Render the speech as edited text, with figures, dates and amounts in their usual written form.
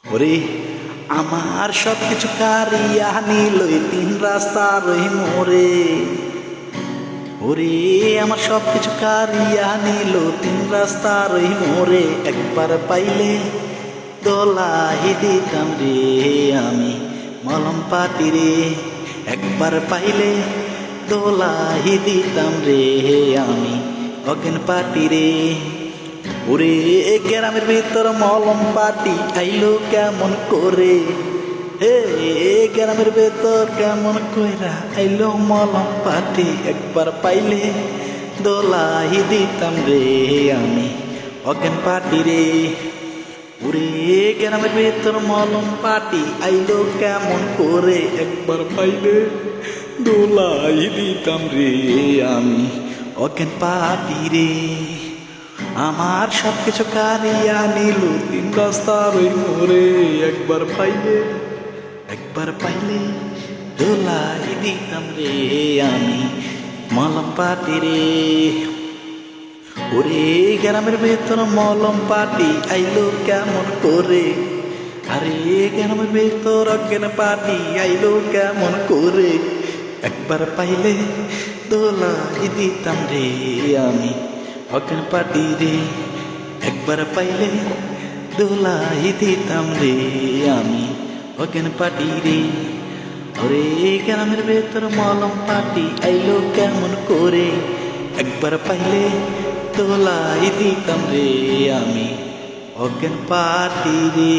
ওরে আমার সব কিছু কারিয়া নিল তিন রাস্তার ওই মোরে। ওরে আমার সব কিছু কারিয়া নিল তিন রাস্তার ওই মোরে। একবার পাইলে দোলাই দিতাম রে আমি মলম পাটি রে। একবার পাইলে দোলাই দিতাম রে আমি অজ্ঞান পাটি রে। ওরে গ্রামের ভিতর মলম পাটি আইলো কেমন করে। হে গ্রামের ভেতর কেমন কইরা আইলো মলম পাটি। একবার পাইলে দোলাই দিতাম রে আমি অজ্ঞান পাটি রে। ওরে গ্রামের ভেতর মলম পাটি আইলো কেমন করে। একবার পাইলে দোলাই দিতাম রে আমি অজ্ঞান পাটি রে। আমার সব কিছু কারিয়া নিল তিন রাস্তার ওই মোরে। একবার পাইলে দোলাই দিতাম রে আমি মলম পাটি রে। ওরে গ্রামের ভেতর মলম পাটি আইলো কেমন করে। আরে গ্রামের ভেতর অজ্ঞান পাটি আইলো কেমন করে। একবার পাইলে দোলাই দিতাম রে আমি অজ্ঞান পাটি রে। একবার পাইলে দোলাই দিতাম রে আমি অজ্ঞান পাটি রে। ওরে গ্রামের ভেতর মলম পাটি আইলো কেমন করে। একবার পাইলে দোলাই দিতাম রে আমি অজ্ঞান পাটি রে।